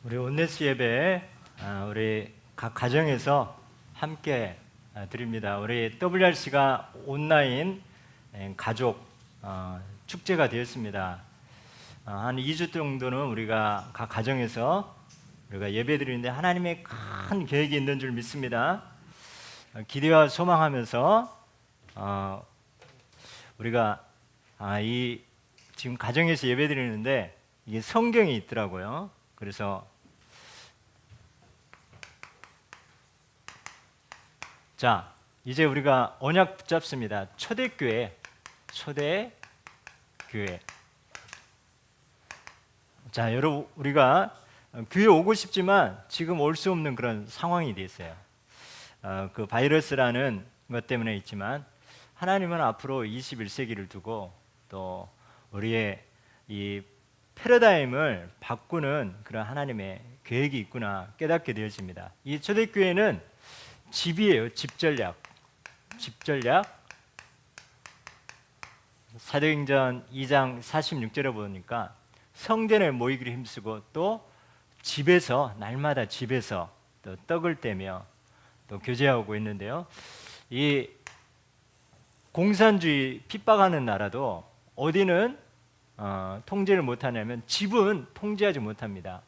우리 온네스 예배 우리 각 가정에서 함께 드립니다. 우리 WRC가 온라인 가족 축제가 되었습니다. 한 2주 정도는 우리가 각 가정에서 우리가 예배 드리는데 하나님의 큰 계획이 있는 줄 믿습니다. 기대와 소망하면서 우리가 이 지금 가정에서 예배 드리는데 이게 성경이 있더라고요. 그래서 자, 이제 우리가 언약 붙잡습니다. 초대교회. 자, 여러분 우리가 교회 오고 싶지만 지금 올 수 없는 그런 상황이 돼 있어요. 그 바이러스라는 것 때문에 있지만 하나님은 앞으로 21세기를 두고 또 우리의 이 패러다임을 바꾸는 그런 하나님의 계획이 있구나 깨닫게 되어집니다. 이 초대교회는 집이에요. 집전략. 사도행전 2장 46절에 보니까 성전에 모이기를 힘쓰고 또 집에서 날마다 집에서 또 떡을 떼며 또 교제하고 있는데요. 이 공산주의 핍박하는 나라도 어디는 통제를 못하냐면 집은 통제하지 못합니다.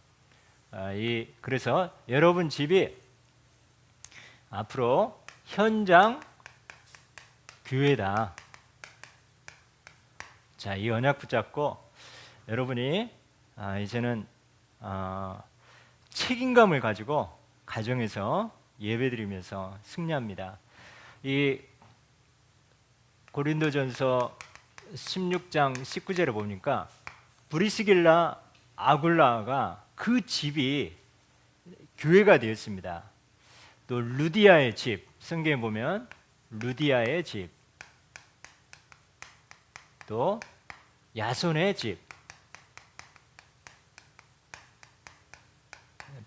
그래서 여러분 집이 앞으로 현장 교회다. 자, 이 언약 붙잡고 여러분이 이제는 책임감을 가지고 가정에서 예배드리면서 승리합니다. 이 고린도전서 16장 19절에 보니까 브리스길라 아굴라가 그 집이 교회가 되었습니다. 또 루디아의 집, 성경에 보면 루디아의 집, 또 야손의 집,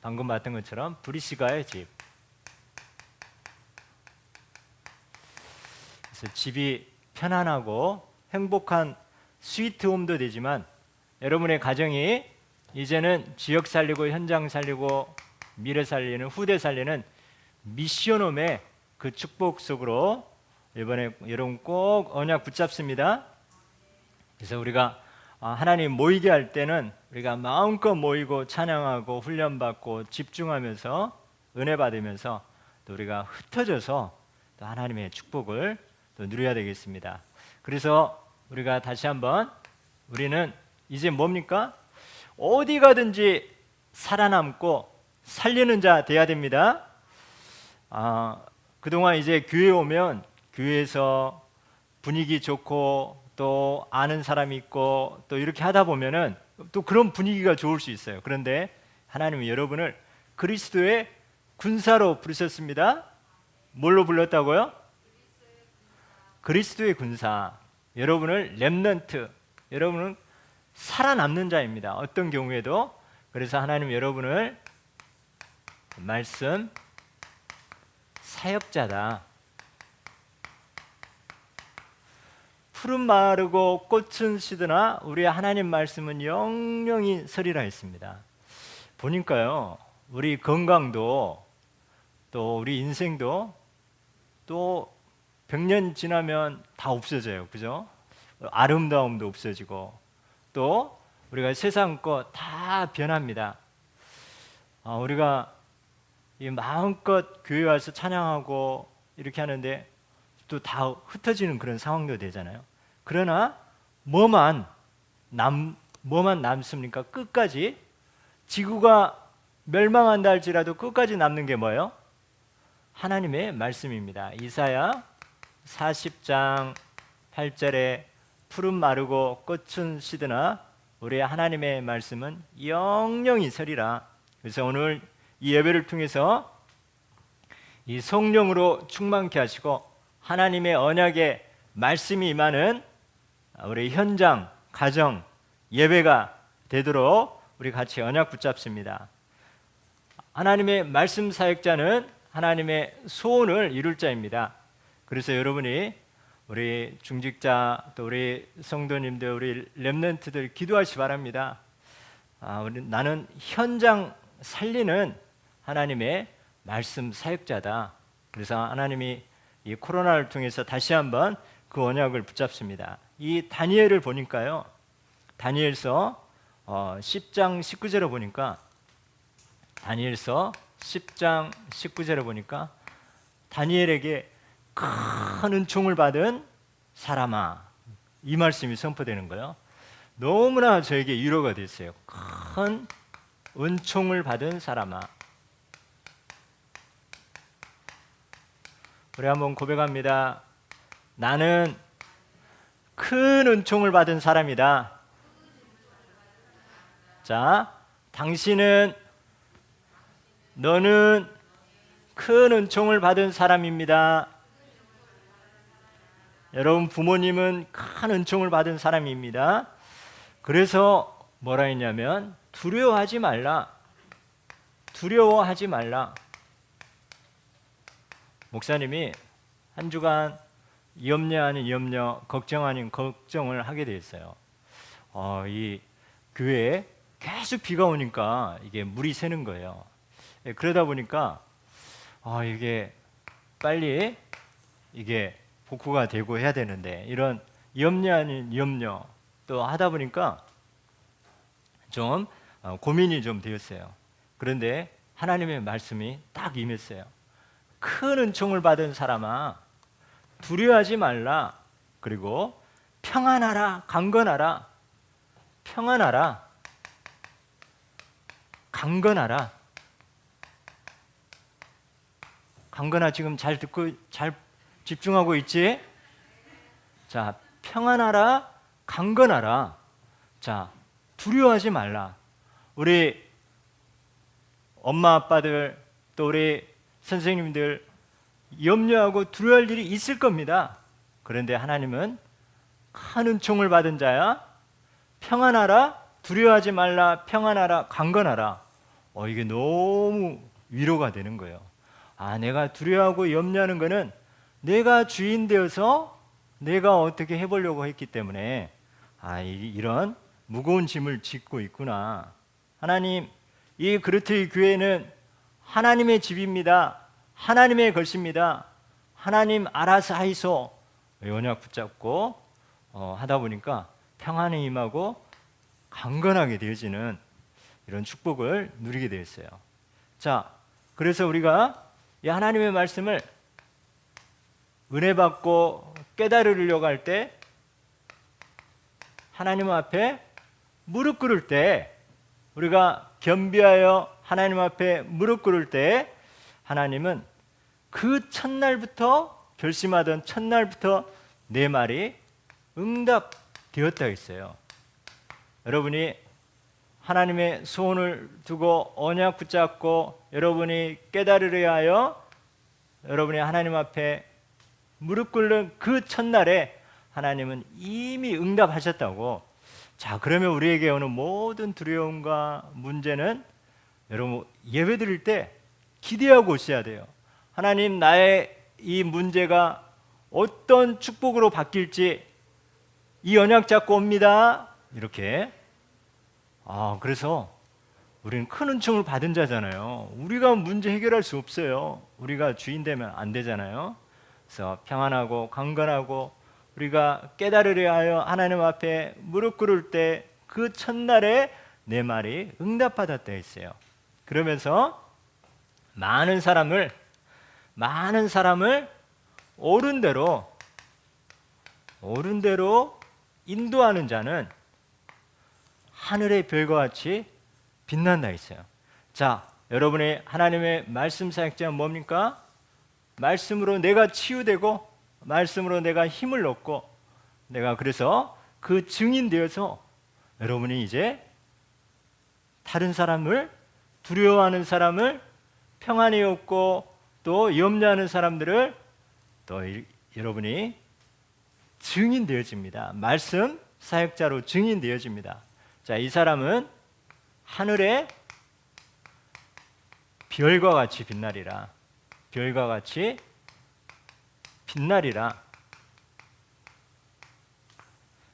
방금 봤던 것처럼 브리스가의 집. 그래서 집이 편안하고 행복한 스위트홈도 되지만 여러분의 가정이 이제는 지역 살리고 현장 살리고 미래 살리는 후대 살리는 미션홈의 그 축복 속으로 이번에 여러분 꼭 언약 붙잡습니다. 그래서 우리가 하나님 모이게 할 때는 우리가 마음껏 모이고 찬양하고 훈련받고 집중하면서 은혜 받으면서 또 우리가 흩어져서 또 하나님의 축복을 또 누려야 되겠습니다. 그래서 우리가 다시 한번 우리는 이제 뭡니까? 어디 가든지 살아남고 살리는 자 돼야 됩니다. 그동안 이제 교회 오면 교회에서 분위기 좋고 또 아는 사람이 있고 또 이렇게 하다 보면은 또 그런 분위기가 좋을 수 있어요. 그런데 하나님은 여러분을 그리스도의 군사로 부르셨습니다. 뭘로 불렀다고요? 그리스도의 군사. 여러분을 렘넌트, 여러분은 살아남는 자입니다. 어떤 경우에도. 그래서 하나님 여러분을 말씀 사역자다. 푸른 마르고 꽃은 시드나 우리 하나님 말씀은 영영이 서리라 했습니다. 보니까요, 우리 건강도 또 우리 인생도 또 100년 지나면 다 없어져요. 그죠? 아름다움도 없어지고 또 우리가 세상 거 다 변합니다. 우리가 이 마음껏 교회 와서 찬양하고 이렇게 하는데 또 다 흩어지는 그런 상황도 되잖아요. 그러나 뭐만 남습니까? 끝까지 지구가 멸망한다 할지라도 끝까지 남는 게 뭐예요? 하나님의 말씀입니다. 이사야 40장 8절에 푸른 마르고 꽃은 시드나 우리 하나님의 말씀은 영영이 서리라. 그래서 오늘 이 예배를 통해서 이 성령으로 충만케 하시고 하나님의 언약의 말씀이 임하는 우리 현장, 가정, 예배가 되도록 우리 같이 언약 붙잡습니다. 하나님의 말씀 사역자는 하나님의 소원을 이룰 자입니다. 그래서 여러분이 우리 중직자 또 우리 성도님들 우리 렘넌트들 기도하시 바랍니다. 나는 현장 살리는 하나님의 말씀 사역자다. 그래서 하나님이 이 코로나를 통해서 다시 한번 그 언약을 붙잡습니다. 이 다니엘을 보니까요, 다니엘서 10장 19절에 보니까, 다니엘서 10장 19절에 보니까 다니엘에게 큰 은총을 받은 사람아, 이 말씀이 선포되는 거예요. 너무나 저에게 위로가 됐어요. 큰 은총을 받은 사람아. 우리 한번 고백합니다. 나는 큰 은총을 받은 사람이다. 자, 너는 큰 은총을 받은 사람입니다. 여러분 부모님은 큰 은총을 받은 사람입니다. 그래서 뭐라 했냐면 두려워하지 말라. 두려워하지 말라. 목사님이 한 주간 염려 아닌 염려, 걱정 아닌 걱정을 하게 됐어요. 이 교회에 계속 비가 오니까 이게 물이 새는 거예요. 그러다 보니까 이게 빨리 이게 복구가 되고 해야 되는데, 이런 염려 아닌 염려 또 하다 보니까 좀 고민이 좀 되었어요. 그런데 하나님의 말씀이 딱 임했어요. 큰 은총을 받은 사람아, 두려워하지 말라. 그리고 평안하라, 강건하라. 평안하라, 강건하라. 강건아, 지금 잘 듣고 잘 집중하고 있지? 자, 평안하라, 강건하라. 자, 두려워하지 말라. 우리 엄마 아빠들 또 우리 선생님들 염려하고 두려워할 일이 있을 겁니다. 그런데 하나님은 큰 은총을 받은 자야, 평안하라, 두려워하지 말라, 평안하라, 강건하라. 이게 너무 위로가 되는 거예요. 내가 두려워하고 염려하는 거는 내가 주인 되어서 내가 어떻게 해보려고 했기 때문에 이런 무거운 짐을 짓고 있구나. 하나님, 이 그르트의 교회는 하나님의 집입니다. 하나님의 것입니다. 하나님 알아서 하이소. 언약 붙잡고 하다 보니까 평안이 임하고 강건하게 되어지는 이런 축복을 누리게 되었어요. 자, 그래서 우리가 이 하나님의 말씀을 은혜 받고 깨달으려고 할 때, 하나님 앞에 무릎 꿇을 때, 우리가 겸비하여 하나님 앞에 무릎 꿇을 때 하나님은 그 첫날부터, 결심하던 첫날부터 내 말이 응답되었다 했어요. 여러분이 하나님의 소원을 두고 언약 붙잡고 여러분이 깨달으려 하여 여러분이 하나님 앞에 무릎 꿇는 그 첫날에 하나님은 이미 응답하셨다고. 자, 그러면 우리에게 오는 모든 두려움과 문제는 여러분 예배 드릴 때 기대하고 오셔야 돼요. 하나님, 나의 이 문제가 어떤 축복으로 바뀔지 이 언약 잡고 옵니다. 이렇게. 그래서 우리는 큰 은총을 받은 자잖아요. 우리가 문제 해결할 수 없어요. 우리가 주인 되면 안 되잖아요. 그래서 평안하고 강건하고 우리가 깨달으려 하여 하나님 앞에 무릎 꿇을 때 그 첫날에 내 말이 응답받았다 했어요. 그러면서 많은 사람을 옳은 대로 인도하는 자는 하늘의 별과 같이 빛난다 했어요. 자, 여러분의 하나님의 말씀 사역자는 뭡니까? 말씀으로 내가 치유되고 말씀으로 내가 힘을 얻고 내가 그래서 그 증인 되어서 여러분이 이제 다른 사람을, 두려워하는 사람을 평안히 얻고 또 염려하는 사람들을 또 여러분이 증인 되어집니다. 말씀 사역자로 증인 되어집니다. 자, 이 사람은 하늘의 별과 같이 빛나리라. 별과 같이 빛나리라.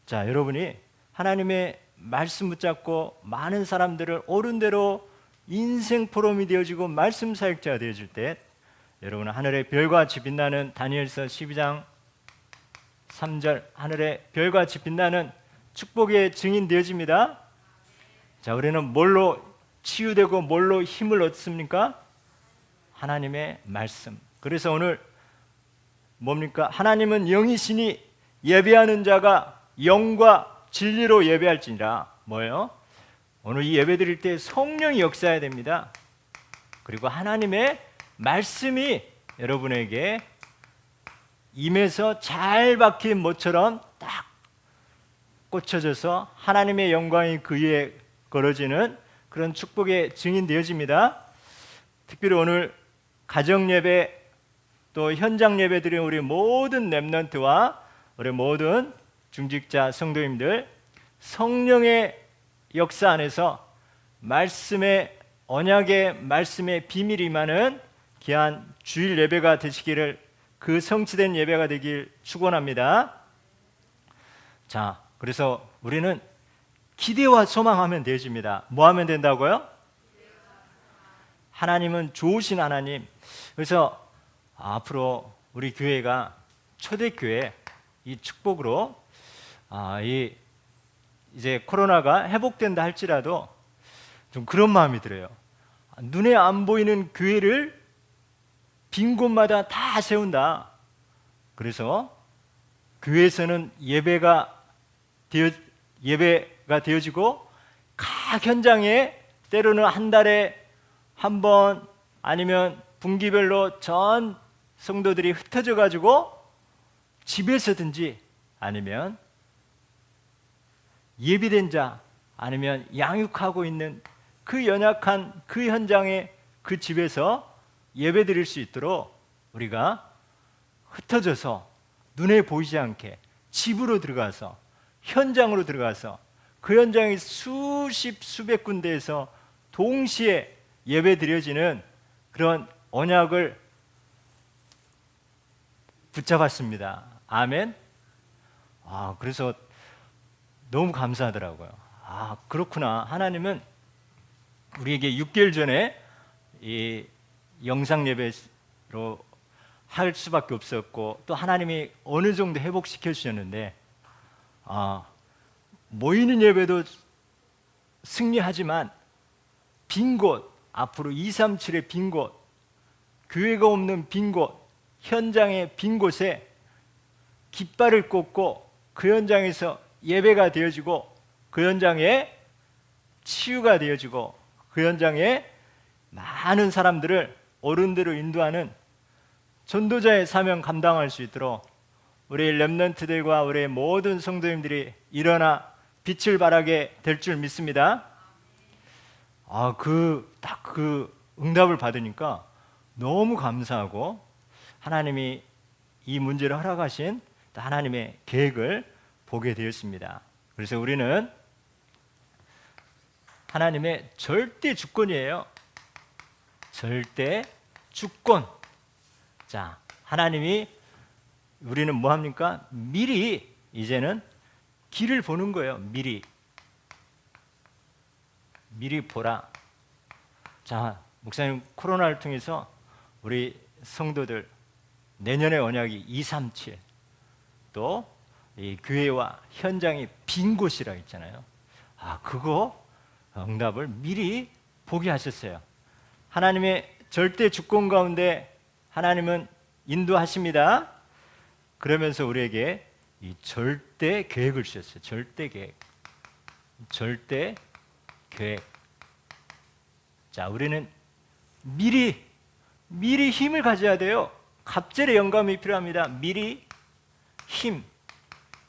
자, 여러분이 하나님의 말씀 붙잡고 많은 사람들을 옳은 대로 인생 포럼이 되어지고 말씀 사역자가 되어질 때 여러분 하늘의 별과 같이 빛나는 다니엘서 12장 3절 하늘의 별과 같이 빛나는 축복의 증인 되어집니다. 자, 우리는 뭘로 치유되고 뭘로 힘을 얻습니까? 하나님의 말씀. 그래서 오늘 뭡니까? 하나님은 영이시니 예배하는 자가 영과 진리로 예배할지니라. 뭐예요? 오늘 이 예배 드릴 때 성령이 역사해야 됩니다. 그리고 하나님의 말씀이 여러분에게 임에서 잘 박힌 모처럼 딱 꽂혀져서 하나님의 영광이 그 위에 걸어지는 그런 축복의 증인 되어집니다. 특별히 오늘 가정 예배 또 현장 예배 드린 우리 모든 렘넌트와 우리 모든 중직자 성도님들, 성령의 역사 안에서 말씀의 언약의 말씀의 비밀이 임하는 귀한 주일 예배가 되시기를, 그 성취된 예배가 되길 축원합니다. 자, 그래서 우리는 기대와 소망하면 되어집니다. 뭐 하면 된다고요? 하나님은 좋으신 하나님. 그래서 앞으로 우리 교회가 초대교회 이 축복으로 이제 코로나가 회복된다 할지라도 좀 그런 마음이 들어요. 눈에 안 보이는 교회를 빈 곳마다 다 세운다. 그래서 교회에서는 예배가 되어지고 각 현장에 때로는 한 달에 한 번 아니면 분기별로 전 성도들이 흩어져 가지고 집에서든지 아니면 예비된 자 아니면 양육하고 있는 그 연약한 그 현장에 그 집에서 예배 드릴 수 있도록 우리가 흩어져서 눈에 보이지 않게 집으로 들어가서 현장으로 들어가서 그 현장의 수십 수백 군데에서 동시에 예배 드려지는 그런 언약을 붙잡았습니다. 아멘. 그래서 너무 감사하더라고요. 그렇구나. 하나님은 우리에게 6개월 전에 이 영상 예배로 할 수밖에 없었고 또 하나님이 어느 정도 회복시켜 주셨는데 모이는 예배도 승리하지만 빈 곳, 앞으로 237의 빈 곳, 교회가 없는 빈 곳, 현장의 빈 곳에 깃발을 꽂고 그 현장에서 예배가 되어지고 그 현장에 치유가 되어지고 그 현장에 많은 사람들을 어른대로 인도하는 전도자의 사명 감당할 수 있도록 우리 렘넌트들과 우리 모든 성도님들이 일어나 빛을 발하게 될 줄 믿습니다. 딱 그 응답을 받으니까 너무 감사하고 하나님이 이 문제를 허락하신 하나님의 계획을 보게 되었습니다. 그래서 우리는 하나님의 절대 주권이에요. 절대 주권. 자, 하나님이 우리는 뭐 합니까? 미리 이제는 길을 보는 거예요. 미리 보라. 자, 목사님 코로나를 통해서 우리 성도들 내년의 언약이 237, 또 이 교회와 현장이 빈 곳이라 했잖아요. 그거 응답을 미리 보게 하셨어요. 하나님의 절대 주권 가운데 하나님은 인도하십니다. 그러면서 우리에게 이 절대 계획을 주셨어요. 절대 계획. 절대 계획. 자, 우리는 미리 힘을 가져야 돼요. 갑절의 영감이 필요합니다. 미리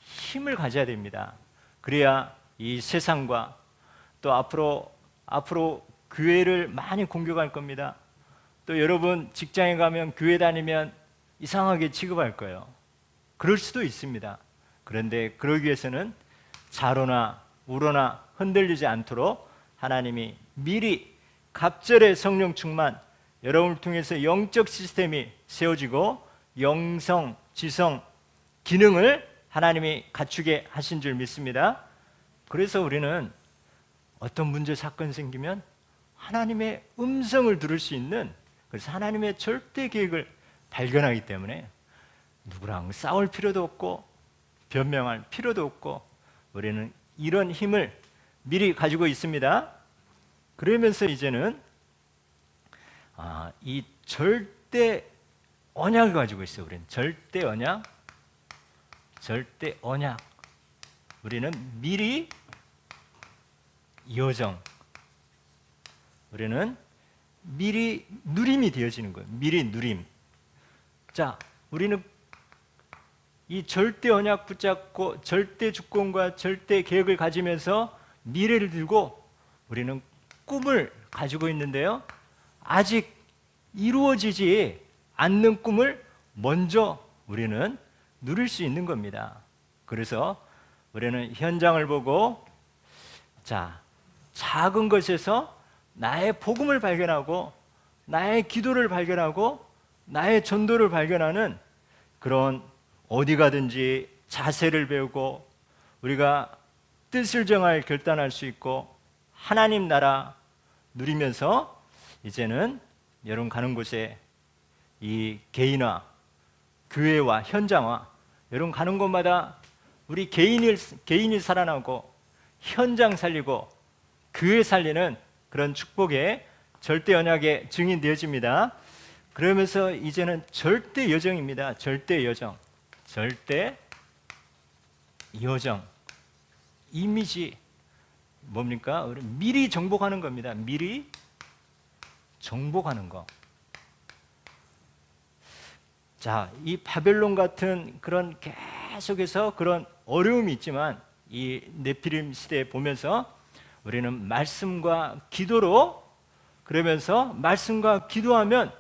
힘을 가져야 됩니다. 그래야 이 세상과 또 앞으로 교회를 많이 공격할 겁니다. 또 여러분 직장에 가면 교회 다니면 이상하게 취급할 거예요. 그럴 수도 있습니다. 그런데 그러기 위해서는 좌로나 우로나 흔들리지 않도록 하나님이 미리 갑절의 성령 충만, 여러분을 통해서 영적 시스템이 세워지고 영성, 지성, 기능을 하나님이 갖추게 하신 줄 믿습니다. 그래서 우리는 어떤 문제 사건 생기면 하나님의 음성을 들을 수 있는, 그래서 하나님의 절대 계획을 발견하기 때문에 누구랑 싸울 필요도 없고 변명할 필요도 없고 우리는 이런 힘을 미리 가지고 있습니다. 그러면서 이제는 이 절대 언약을 가지고 있어요. 우리는 절대 언약, 절대 언약. 우리는 미리 여정, 우리는 미리 누림이 되어지는 거예요. 미리 누림. 자, 우리는 이 절대 언약 붙잡고 절대 주권과 절대 계획을 가지면서 미래를 들고 우리는 꿈을 가지고 있는데요. 아직 이루어지지 않는 꿈을 먼저 우리는 누릴 수 있는 겁니다. 그래서 우리는 현장을 보고 작은 것에서 나의 복음을 발견하고 나의 기도를 발견하고 나의 전도를 발견하는 그런 어디 가든지 자세를 배우고 우리가 뜻을 정할 결단할 수 있고 하나님 나라 누리면서 이제는 여러분 가는 곳에 이 개인화, 교회와 현장화, 여러분 가는 곳마다 우리 개인이 살아나고 현장 살리고 교회 살리는 그런 축복의 절대 언약의 증인 되어집니다. 그러면서 이제는 절대 여정입니다. 절대 여정. 절대 여정. 이미지 뭡니까? 우리 미리 정복하는 겁니다. 미리 정복하는 거. 자, 이 바벨론 같은 그런 계속해서 그런 어려움이 있지만 이 네피림 시대에 보면서 우리는 말씀과 기도로, 그러면서 말씀과 기도하면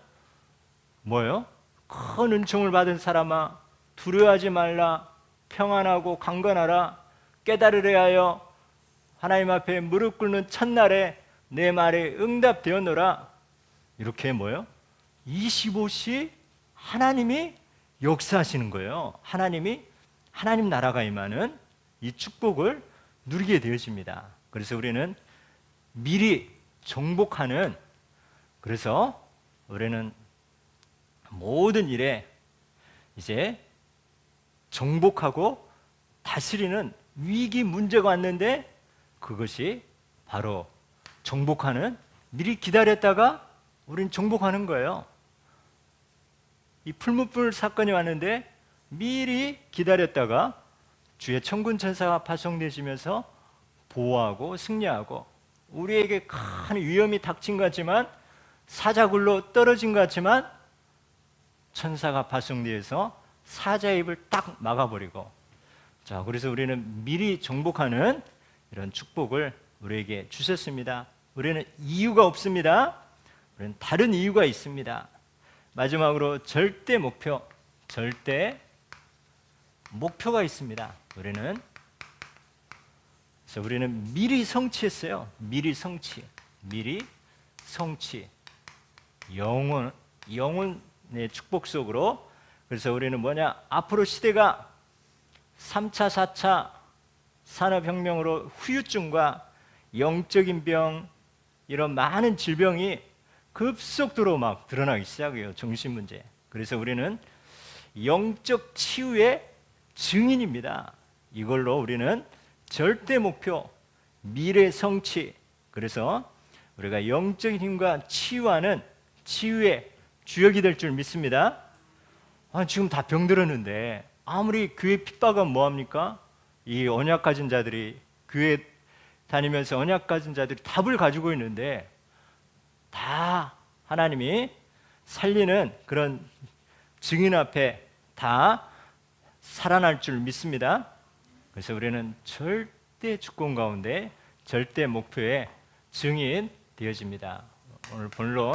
뭐예요? 큰 은총을 받은 사람아 두려워하지 말라, 평안하고 강건하라, 깨달으려 하여 하나님 앞에 무릎 꿇는 첫날에 내 말에 응답되었노라. 이렇게 뭐예요? 25시 하나님이 역사하시는 거예요. 하나님 나라가 임하는 이 축복을 누리게 되어집니다. 그래서 우리는 미리 정복하는, 그래서 우리는 모든 일에 이제 정복하고 다스리는 위기 문제가 왔는데 그것이 바로 정복하는, 미리 기다렸다가 우린 정복하는 거예요. 이 풀무불 사건이 왔는데 미리 기다렸다가 주의 천군 천사가 파송되시면서 보호하고 승리하고 우리에게 큰 위험이 닥친 것 같지만 사자굴로 떨어진 것 같지만 천사가 파송되어서 사자의 입을 딱 막아버리고, 자, 그래서 우리는 미리 정복하는 이런 축복을 우리에게 주셨습니다. 우리는 이유가 없습니다. 우리는 다른 이유가 있습니다. 마지막으로 절대 목표, 절대 목표가 있습니다. 우리는 미리 성취했어요. 미리 성취, 영혼의 축복 속으로. 그래서 우리는 뭐냐? 앞으로 시대가 3차, 4차 산업혁명으로 후유증과 영적인 병, 이런 많은 질병이 급속도로 막 드러나기 시작해요. 정신문제. 그래서 우리는 영적 치유의 증인입니다. 이걸로 우리는 절대 목표, 미래 성취, 그래서 우리가 영적인 힘과 치유하는 치유의 주역이 될 줄 믿습니다. 지금 다 병들었는데 아무리 교회 핍박은 뭐합니까? 이 언약 가진 자들이, 교회 다니면서 언약 가진 자들이 답을 가지고 있는데 다 하나님이 살리는 그런 증인 앞에 다 살아날 줄 믿습니다. 그래서 우리는 절대 주권 가운데 절대 목표의 증인 되어집니다. 오늘 본론